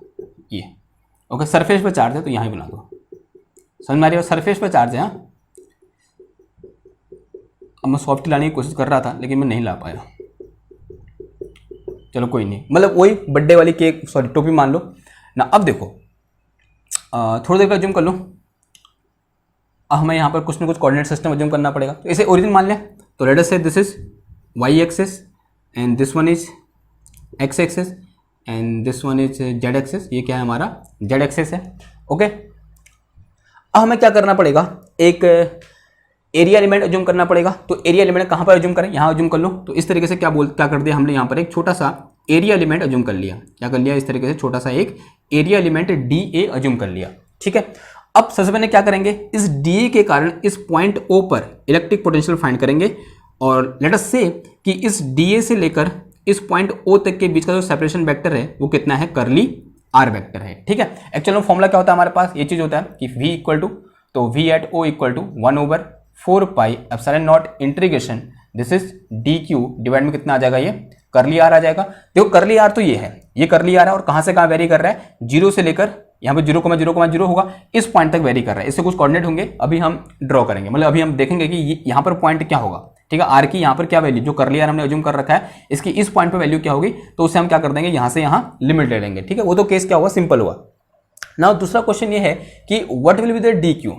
ये ओके, सरफेस पे चार्ज है तो यहाँ ही बना दो, समझ में आ रही है, सरफेस पे चार्ज है। हाँ, अब मैं सॉफ्ट लाने की कोशिश कर रहा था लेकिन मैं नहीं ला पाया, चलो कोई नहीं, मतलब वही बर्थडे वाली केक, सॉरी टोपी मान लो ना। अब देखो थोड़ी देर का जूम कर लो, अब हमें यहाँ पर कुछ ना कुछ कोऑर्डिनेट सिस्टम अज्यूम करना पड़ेगा। तो इसे ओरिजिन मान लें, तो let us say this is Y axis and this one is X axis and this one is Z axis. ये क्या है, हमारा जेड एक्सिस है, ओके। अब हमें क्या करना पड़ेगा, एक एरिया एलिमेंट अज्यूम करना पड़ेगा। तो एरिया एलिमेंट कहाँ पर अज्यूम करें, यहाँ अज्यूम कर लो। तो इस तरीके से क्या कर दिया हमने, यहाँ पर एक छोटा सा एरिया एलिमेंट अज्यूम कर लिया। क्या कर लिया, इस तरीके से छोटा सा एक एरिया एलिमेंट DA अज्यूम कर लिया, ठीक है। अब सबसे पहले क्या करेंगे, इस DA के कारण इस पॉइंट O पर इलेक्ट्रिक पोटेंशियल फाइंड करेंगे, और लेट अस से कि इस DA से लेकर इस पॉइंट O तक के बीच का जो सेपरेशन वेक्टर है वो कितना है, करली R वेक्टर है, ठीक है। एक्चुअल में फॉर्मूला क्या होता है हमारे पास, ये चीज होता है कि V इक्वल टू, तो V at O equal to 1/4 pi epsilon naught integration this is DQ divide में कितना आ जाएगा, ये करली R आ जाएगा। देखो करली R तो ये है, ये करली R है, और कहां से कहां वेरी कर रहा है, 0 से लेकर यहाँ पे 0,0,0 होगा, इस पॉइंट तक वेरी कर रहा है। इससे कुछ कोऑर्डिनेट होंगे, अभी हम ड्रॉ करेंगे, मतलब अभी हम देखेंगे कि यहाँ पर पॉइंट क्या होगा, ठीक है। R की यहाँ पर क्या वैल्यू, जो करली R हमने अज्यूम कर रखा है, इसकी इस पॉइंट पे वैल्यू क्या होगी, तो उससे हम क्या कर देंगे, यहाँ से यहाँ लिमिट ले लेंगे, ठीक है। वो तो केस क्या हुआ, सिंपल हुआ। नाउ दूसरा क्वेश्चन ये है कि what will be the DQ।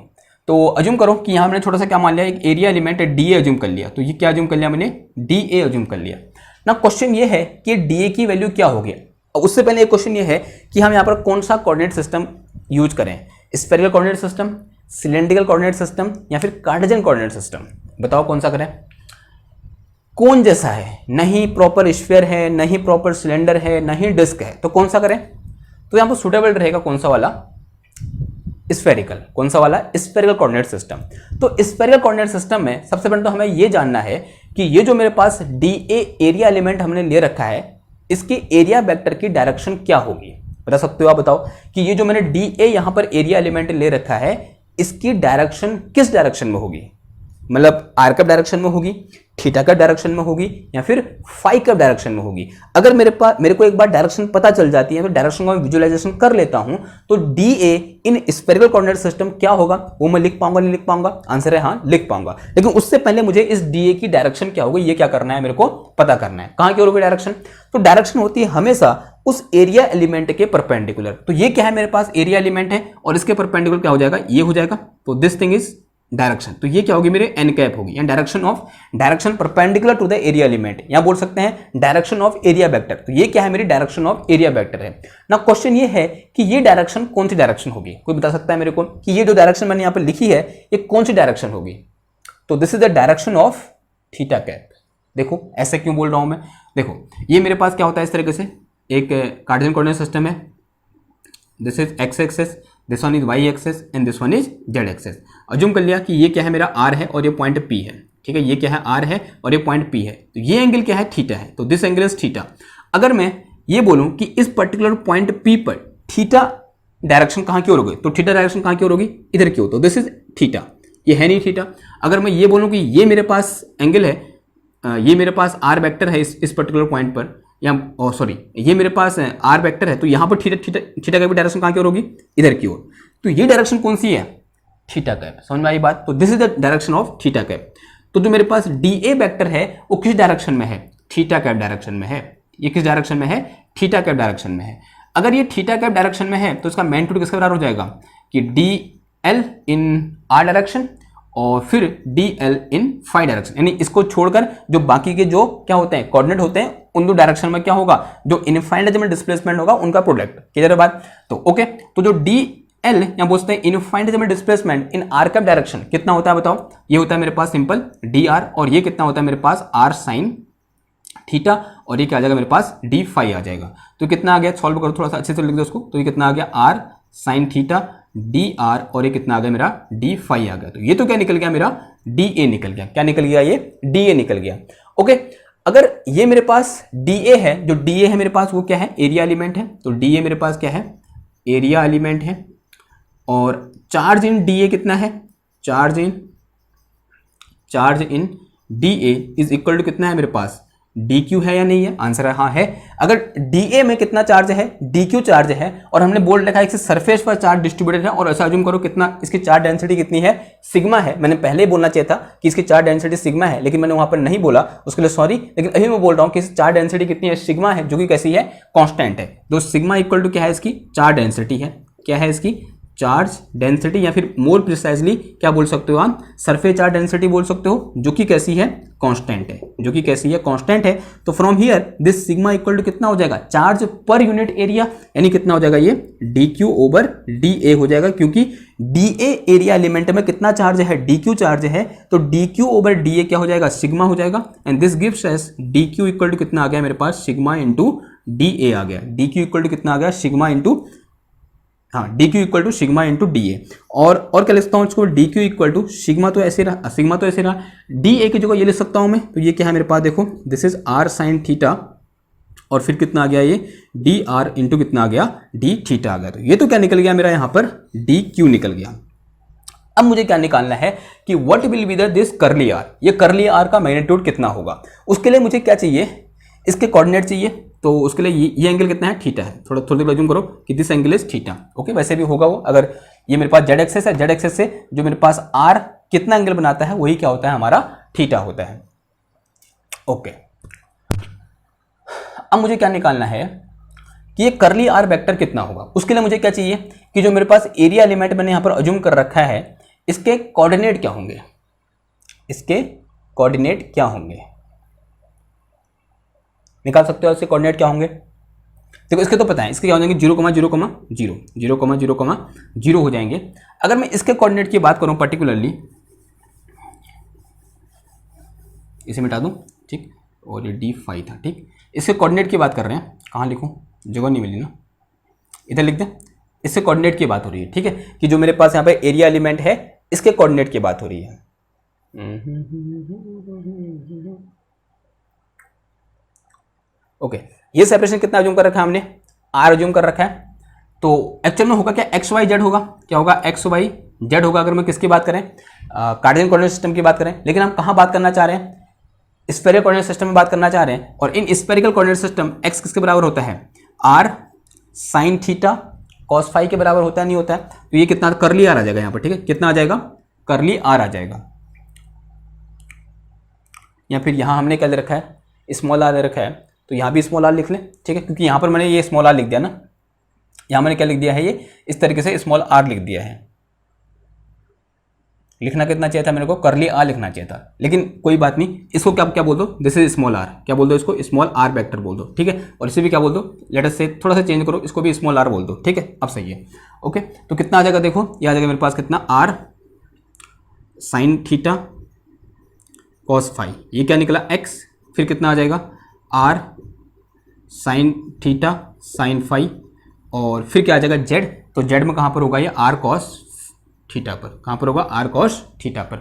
तो अज्यूम करो कि यहाँ हमने छोटा सा क्या मान लिया, एक एरिया एलिमेंट DA अज्यूम कर लिया। तो ये क्या अज्यूम कर लिया मैंने, DA अज्यूम कर लिया। ना क्वेश्चन ये है कि DA की वैल्यू क्या होगी। उससे पहले एक क्वेश्चन ये है कि हम यहाँ पर कौन सा कोऑर्डिनेट सिस्टम यूज करें, spherical coordinate system, cylindrical coordinate system, या फिर कार्टेशियन कोऑर्डिनेट सिस्टम। बताओ कौन सा करें। कौन जैसा है, नहीं प्रॉपर स्फीयर है, नहीं प्रॉपर सिलेंडर है, नहीं डिस्क है, तो कौन सा करें। तो यहाँ पर सुटेबल रहेगा कौन सा वाला, स्फेरिकल। कौन सा वाला, स्फेरिकल कोऑर्डिनेट सिस्टम। तो स्फेरिकल कोऑर्डिनेट सिस्टम में सबसे पहले तो हमें यह जानना है कि ये जो मेरे पास DA एरिया एलिमेंट हमने ले रखा है, इसकी एरिया वेक्टर की डायरेक्शन क्या होगी। बता सकते हो आप, बताओ कि ये जो मैंने DA यहां पर एरिया एलिमेंट ले रखा है, इसकी डायरेक्शन किस डायरेक्शन में होगी, मतलब R कब डायरेक्शन में होगी, थीटा कब डायरेक्शन में होगी, या फिर फाई कब डायरेक्शन में होगी। अगर मेरे को एक बार डायरेक्शन पता चल जाती है, तो डायरेक्शन का विजुअलाइजेशन कर लेता हूं, तो DA इन स्फेरिकल कोऑर्डिनेट सिस्टम क्या होगा वो मैं लिख पाऊंगा, नहीं लिख पाऊंगा। आंसर है हाँ, लिख पाऊंगा। लेकिन उससे पहले मुझे इस DA की डायरेक्शन क्या होगी ये क्या करना है, मेरे को पता करना है। कहां की ओर होगी डायरेक्शन, तो डायरेक्शन होती है हमेशा उस एरिया एलिमेंट के परपेंडिकुलर। तो ये क्या है, मेरे पास एरिया एलिमेंट है और इसके परपेंडिकुलर क्या हो जाएगा, ये हो जाएगा। तो दिस थिंग इज डायरेक्शन। तो ये क्या होगी, मेरे एन कैप होगी, या direction perpendicular to the area element, या बोल सकते हैं डायरेक्शन ऑफ एरिया वेक्टर। तो ये क्या है, मेरी डायरेक्शन ऑफ एरिया वेक्टर है ना। क्वेश्चन ये है कि ये डायरेक्शन कौन सी डायरेक्शन होगी, कोई बता सकता है मेरे को कि ये जो डायरेक्शन मैंने यहां पर लिखी है ये कौन सी डायरेक्शन होगी। तो this is the direction of theta cap. देखो ऐसे क्यों बोल रहा हूं मैं, देखो ये मेरे पास क्या होता है, इस तरीके से एक कार्टेशियन कोऑर्डिनेट सिस्टम है, this is X axis, this one is Y axis and this one is Z axis. Assume कर लिया कि ये क्या है, मेरा R है और ये पॉइंट P है, ठीक है। ये क्या है, R है और ये पॉइंट P है। तो ये एंगल क्या है, थीटा है। तो दिस एंगल इज थीटा। अगर मैं ये बोलूं कि इस पर्टिकुलर पॉइंट P पर थीटा डायरेक्शन कहां की ओर होगी, तो थीटा डायरेक्शन कहां की ओर होगी, इधर की ओर। तो दिस इज थीटा, ये है नहीं थीटा। अगर मैं ये बोलूं कि ये मेरे पास एंगल है, ये मेरे पास R वेक्टर है इस पर्टिकुलर पॉइंट पर, या सॉरी ये मेरे पास R वेक्टर है, तो यहाँ पर थीटा का भी डायरेक्शन कहाँ की ओर होगी, इधर की ओर। तो ये डायरेक्शन कौन सी है, थीटा कैप। समझ में आई बात। तो this is the direction of theta cap. तो जो मेरे पास DA वेक्टर है वो किस डायरेक्शन में है, थीटा कैप डायरेक्शन में है। ये किस डायरेक्शन में है, थीटा कैप डायरेक्शन में है। अगर ये थीटा कैप डायरेक्शन में है तो इसका मैग्नीट्यूड किसके बराबर हो जाएगा कि एल इन आर डायरेक्शन और फिर डी एल इन फाई डायरेक्शन, यानी इसको छोड़कर जो बाकी के जो क्या होते हैं कोऑर्डिनेट होते हैं उन दो डायरेक्शन में क्या होगा, जो इनफाइनाइट में डिस्प्लेसमेंट होगा उनका प्रोडक्ट। क्लियर है बात? तो ओके, तो जो डी एल या बोलते हैं इनफाइनाइट में displacement in r cap direction कितना होता है बताओ? ये होता है मेरे पास सिंपल डी आर, और ये कितना होता है मेरे पास आर साइन थीटा, और ये क्या आ जाएगा मेरे पास डी फाई आ जाएगा। तो कितना आ गया, सॉल्व करो थोड़ा सा अच्छे से लिख दो उसको। तो ये कितना आ गया R sine theta D R, और ये कितना आ गया मेरा डी फाई आ गया। तो ये तो क्या निकल गया मेरा डी ए निकल गया। क्या निकल गया? ये डी ए निकल गया। ओके, अगर ये मेरे पास डी ए है, जो डी ए है मेरे पास वो क्या है, एरिया एलिमेंट है। तो डी ए मेरे पास क्या है, एरिया एलिमेंट है। और चार्ज इन डी ए कितना है, charge in D A is equal to कितना है मेरे पास, डी क्यू है या नहीं है? आंसर है हाँ है। अगर डी ए में कितना चार्ज है, डी क्यू चार्ज है, और हमने बोल रखा है इससे सरफेस पर चार्ज डिस्ट्रीब्यूटेड है, और ऐसा अज्यूम करो कितना इसकी चार्ज डेंसिटी कितनी है, सिग्मा है। मैंने पहले ही बोलना चाहिए था कि इसकी चार्ज डेंसिटी सिग्मा है, लेकिन मैंने वहां पर नहीं बोला, उसके लिए सॉरी। लेकिन अभी मैं बोल रहा हूं कि चार्ज डेंसिटी कितनी है, सिग्मा है, जो कि कैसी है, कांस्टेंट है। तो सिग्मा इक्वल टू क्या है, इसकी चार्ज डेंसिटी है। क्या है इसकी चार्ज डेंसिटी, या फिर मोर प्रिसाइजली क्या बोल सकते हो आप, सरफेस चार्ज डेंसिटी बोल सकते हो, जो कि कैसी है, कांस्टेंट है, जो कि कैसी है, कांस्टेंट है। तो from here this sigma equal to कितना हो जाएगा, चार्ज पर यूनिट एरिया, यानी कितना हो जाएगा, ये डी क्यू ओवर डी ए हो जाएगा, क्योंकि डी ए एरिया एलिमेंट में कितना चार्ज है, डी क्यू चार्ज है। तो D Q over D A क्या हो जाएगा, सिग्मा हो जाएगा। And this gives us D Q equal to कितना आ गया मेरे पास, सिग्मा इंटू डी ए आ गया। डी क्यू इक्वल टू कितना आ गया, सिग्मा इंटू, हाँ D Q equal to sigma into D A. और क्या लिख सकता हूँ इसको, D Q equal to sigma तो ऐसे रहा, सिग्मा तो ऐसे रहा, डी ए की जगह ये लिख सकता हूँ मैं। तो ये क्या है मेरे पास, देखो this is R sine theta, और फिर कितना आ गया ये डी आर इंटू कितना आ गया, डी थीटा आ गया। तो ये तो क्या निकल गया मेरा यहाँ पर, डी क्यू निकल गया। अब मुझे क्या निकालना है कि what will be the this करली आर, ये करली आर का मैग्नीट्यूड कितना होगा। उसके लिए मुझे क्या चाहिए, इसके कोऑर्डिनेट चाहिए। तो उसके लिए ये एंगल कितना है, थीटा है। थोड़ी देर अज्यूम करो कि this angle is theta. Okay, वैसे भी होगा वो, अगर ये मेरे पास जेड एक्सेस है, जेड एक्सेस से जो मेरे पास आर कितना एंगल बनाता है वही क्या होता है, हमारा थीटा होता है। ओके, अब मुझे क्या निकालना है कि ये करली आर वेक्टर कितना होगा। उसके लिए मुझे क्या चाहिए कि जो मेरे पास एरिया एलिमेंट मैंने यहाँ पर अज्यूम कर रखा है, इसके कोऑर्डिनेट क्या होंगे, इसके कोऑर्डिनेट क्या होंगे, निकाल सकते हो इसके कोऑर्डिनेट क्या होंगे। देखो इसके तो पता है, इसके क्या हो जाएंगे 0,0,0 हो जाएंगे। अगर मैं इसके कोऑर्डिनेट की बात करूं पर्टिकुलरली, इसे मिटा दूं, ठीक, और ये डी फाई था, ठीक। इसके कोऑर्डिनेट की बात कर रहे हैं, कहाँ लिखूं, जगह नहीं मिली ना, इधर लिख दें। इससे कोऑर्डिनेट की बात हो रही है, ठीक है, कि जो मेरे पास यहाँ पे एरिया एलिमेंट है इसके कोऑर्डिनेट की बात हो रही है। ओके, ये सेपरेशन कितना अज्यूम कर रखा है हमने, आर अज्यूम कर रखा है। तो एक्चुअल में होगा क्या, एक्स वाई जेड होगा, क्या होगा, एक्स वाई जेड होगा। अगर मैं किसकी बात करें, कार्टेशियन कोऑर्डिनेट सिस्टम की बात करें, लेकिन हम कहाँ बात करना चाह रहे हैं, स्फेरिकल कोऑर्डिनेट सिस्टम में बात करना चाह रहे हैं। और in spherical coordinate system X किसके बराबर होता है, R sine theta cos phi के बराबर होता है, नहीं होता है। तो ये कितना करली आर आ जाएगा यहाँ पर, ठीक है, कितना आ जाएगा, करली आर आ जाएगा। या फिर यहाँ हमने क्या दे रखा है, स्मॉल आर दे रखा है, तो यहाँ भी स्मॉल आर लिख लें, ठीक है, क्योंकि यहाँ पर मैंने ये स्मॉल आर लिख दिया ना, यहाँ मैंने क्या लिख दिया है, ये इस तरीके से स्मॉल आर लिख दिया है। लिखना कितना चाहिए था मेरे को, करली आर लिखना चाहिए था, लेकिन कोई बात नहीं, इसको क्या बोल दो, दिस इज स्मॉल आर, क्या बोल दो इसको, स्मॉल आर वेक्टर बोल दो, ठीक है। और इसे भी क्या बोल दो, लेट अस से थोड़ा सा चेंज करो, इसको भी स्मॉल आर बोल दो, ठीक है, अब सही है। ओके, तो कितना आ जाएगा, देखो ये आ जाएगा मेरे पास कितना, R sine theta cos phi, ये क्या निकला एक्स, फिर कितना आ जाएगा, R sine theta sine phi, और फिर क्या आ जाएगा जेड। तो जेड में कहाँ पर होगा ये, आर कॉस थीटा पर, कहाँ पर होगा, आर कॉस थीटा पर।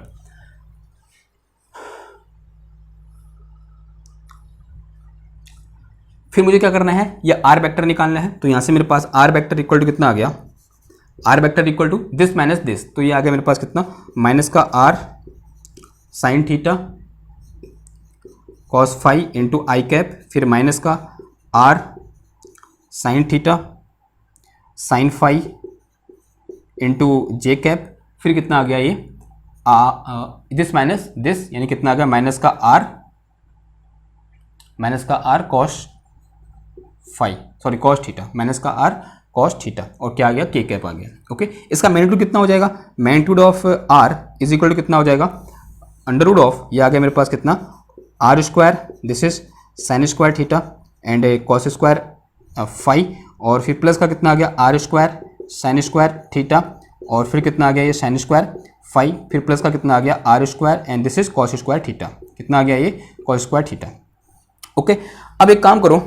फिर मुझे क्या करना है, ये आर वेक्टर निकालना है। तो यहां से मेरे पास आर वेक्टर इक्वल टू कितना आ गया, R vector equal to this minus this, तो ये आ गया मेरे पास कितना, माइनस का R sine theta cos phi into I cap, फिर माइनस का R sine theta sine phi into J cap, फिर कितना आ गया ये दिस माइनस दिस, यानी कितना आ गया, माइनस का R cos phi, sorry cos theta, minus का आर कॉस थीटा, और क्या आ गया, के कैप आ गया। ओके, इसका मैग्नीट्यूड कितना हो जाएगा, magnitude of R is equal to कितना हो जाएगा, अंडर रूट ऑफ, ये आ गया मेरे पास कितना, R square, this is sine square theta and cos square phi, और फिर प्लस का कितना आ गया, R square sine square theta, और फिर कितना आ गया ये साइन स्क्वायर फाई, फिर प्लस का कितना आ गया, R square and this is cos square theta, कितना आ गया ये, कॉस स्क्वायर थीटा। ओके, अब एक काम करो,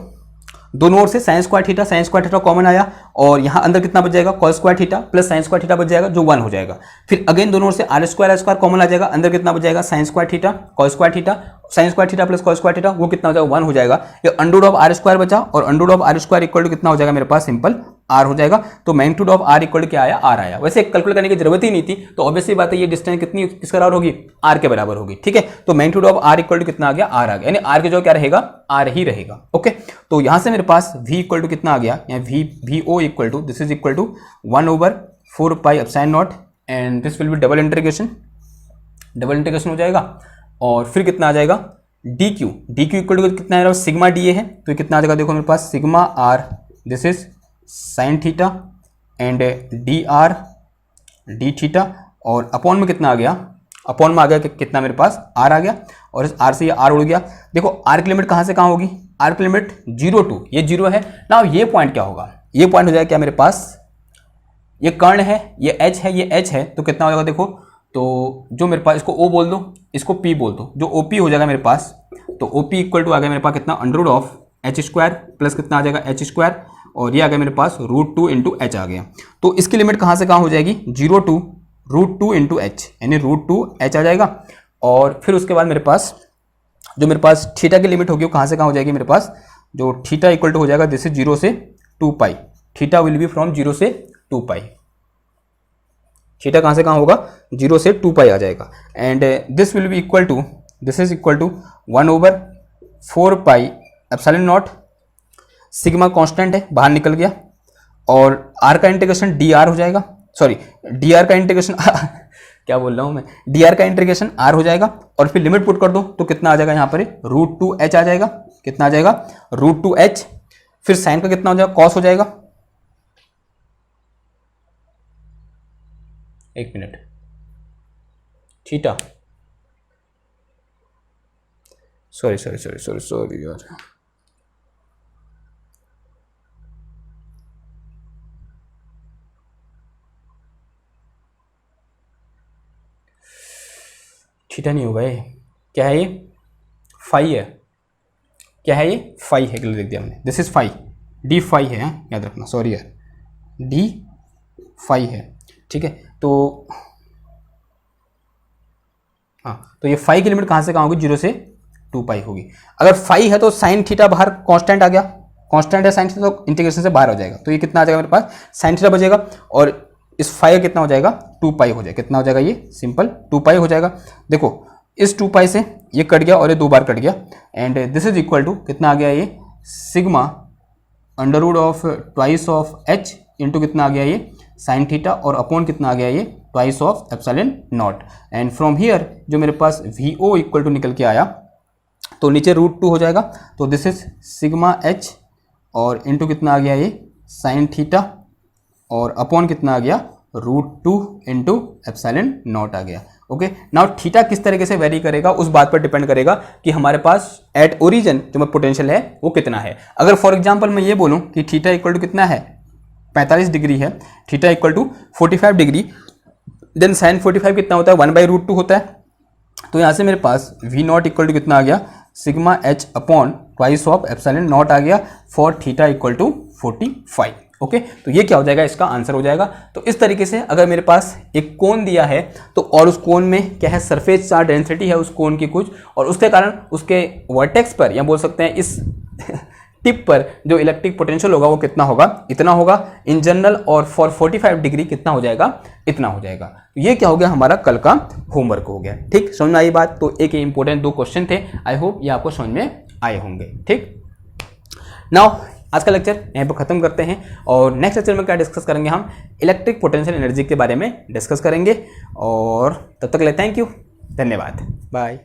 दोनों ओर से साइन स्क्वायर थीटा कॉमन आया, और यहाँ अंदर कितना बच जाएगा, cos square theta plus sign square theta बच जाएगा जो 1 हो जाएगा। फिर अगेन दोनों ओर से आर स्क्वायर कॉमन आ जाएगा, अंदर कितना बच जाएगा, sine square theta cos square theta, sine square theta plus cos square theta, वो कितना हो जाएगा, 1 हो जाएगा। ये under root of are square बचा, और under root of are square equal to कितना हो जाएगा मेरे पास, सिंपल आर हो जाएगा। तो magnitude of R equal to क्या आया, आर आया। वैसे कैलकुलेट करने की जरूरत ही नहीं थी, तो ऑब्वियसली बात है ये डिस्टेंस कितनी किसके बराबर होगी, आर के बराबर होगी। ठीक है, तो magnitude of R equal to कितना आ गया, आर आ गया, यानी आर के जो क्या रहेगा, आर ही रहेगा। ओके, तो यहां से मेरे पास v इक्वल टू कितना आ गया, यहाँ V O equal to this is equal to 1/4 pi epsilon naught and this will be double integration हो जाएगा, और फिर कितना आ जाएगा, डी क्यू इक्वल टू कितना है, सिग्मा डी ए है, तो कितना आ जाएगा, देखो मेरे पास sigma r this is sine theta and d r d theta, और अपॉन में कितना आ गया, अपॉन में आ गया कितना मेरे पास, आर आ गया, और इस आर से ये आर उड़ गया। देखो आर की लिमिट कहाँ से कहाँ होगी, आर की लिमिट 0 to ये 0 है ना, ये पॉइंट क्या होगा, ये पॉइंट हो जाएगा क्या मेरे पास, ये कर्ण है, ये एच है, ये एच है, तो कितना हो जाएगा, देखो तो जो मेरे पास, इसको ओ बोल दो, इसको पी बोल दो, जो ओपी हो जाएगा मेरे पास, तो ओपी इक्वल टू आ गया मेरे पास कितना, under root of H square plus कितना आ जाएगा, एच स्क्वायर, और ये आ गया मेरे पास √2 इंटू एच आ गया। तो इसकी लिमिट कहाँ से कहाँ हो जाएगी, 0 to √2 इंटू एच, यानी √2 एच आ जाएगा। और फिर उसके बाद मेरे पास जो मेरे पास थीटा की लिमिट होगी वो कहाँ से कहाँ हो जाएगी मेरे पास, जो थीटा इक्वल टू हो जाएगा दिस इज 0 से 2 पाई, थीटा विल बी फ्रॉम 0 से 2 पाई, थीटा कहाँ से कहाँ होगा, 0 से 2 पाई आ जाएगा, and this will be equal to, this is equal to 1/4 pi epsilon naught, sigma constant है बाहर निकल गया, और आर का इंटीग्रेशन डी आर हो जाएगा, सॉरी डी आर का इंटीग्रेशन क्या बोल रहा हूँ मैं, डी आर का इंटीग्रेशन आर हो जाएगा, और फिर लिमिट पुट कर दो तो कितना आ जाएगा यहाँ पर, √2 एच आ जाएगा, कितना आ जाएगा, √2 एच, फिर साइन का कितना हो जाएगा, कॉस हो जाएगा, एक मिनट, थीटा, सॉरी यार, थीटा नहीं होगा, ये क्या है, ये फाई है, क्या है ये, फाई है, लिख दिया हमने, this is phi, D phi है, याद रखना, सॉरी यार, डी फाई है। ठीक है, तो हाँ, तो ये फाई की लिमिट कहाँ से कहाँ होगी, 0 से 2 पाई होगी। अगर फाई है तो साइन थीटा बाहर कांस्टेंट आ गया, कांस्टेंट है साइन थीटा, तो इंटीग्रेशन से बाहर हो जाएगा, तो ये कितना आ जाएगा मेरे पास, साइन थीटा बचेगा, और इस फाई कितना हो जाएगा, 2 पाई हो जाएगा, कितना हो जाएगा ये, सिंपल 2 पाई हो जाएगा। देखो इस 2 पाई से ये कट गया और ये 2 बार कट गया, and this is equal to कितना आ गया, ये sigma under root of twice of H into कितना आ गया ये साइन थीटा, और अपॉन कितना आ गया ये twice of epsilon naught, and from here जो मेरे पास वी ओ इक्वल टू निकल के आया, तो नीचे √2 हो जाएगा, तो दिस इज सिग्मा एच, और इंटू कितना आ गया ये साइन थीटा, और अपॉन कितना आ गया √2 इंटू एप्सिलॉन नॉट आ गया। ओके, नाउ थीटा किस तरीके से वेरी करेगा उस बात पर डिपेंड करेगा कि हमारे पास एट ओरिजिन जो पोटेंशियल है वो कितना है। अगर फॉर एग्जांपल मैं ये बोलूं कि थीटा इक्वल टू कितना है, 45 डिग्री है, theta equal to 45 degree, then sine 45 कितना होता है, 1/√2 होता है, तो यहाँ से मेरे पास वी नॉट इक्वल टू कितना आ गया, sigma h upon twice of epsilon naught आ गया for theta equal to 45। Okay, तो ये क्या हो जाएगा, इसका आंसर हो जाएगा। तो इस तरीके से अगर मेरे पास एक कोन दिया है तो और उस कोन में क्या है, सरफेस चार्ज डेंसिटी है उस कोन की कुछ, और उसके कारण उसके वर्टेक्स पर या बोल सकते हैं इस टिप पर जो इलेक्ट्रिक पोटेंशियल होगा वो कितना होगा, इतना होगा इन जनरल, और फॉर 45 डिग्री कितना हो जाएगा, इतना हो जाएगा। तो ये क्या हो गया, हमारा कल का होमवर्क हो गया। ठीक, समझ में आई बात। तो एक इंपॉर्टेंट 2 क्वेश्चन थे, आई होप ये आपको समझ में आए होंगे। ठीक, नाउ आज का लेक्चर यहीं पर खत्म करते हैं, और नेक्स्ट लेक्चर में क्या डिस्कस करेंगे, हम इलेक्ट्रिक पोटेंशियल एनर्जी के बारे में डिस्कस करेंगे, और तब तक के लिए थैंक यू, धन्यवाद, बाय।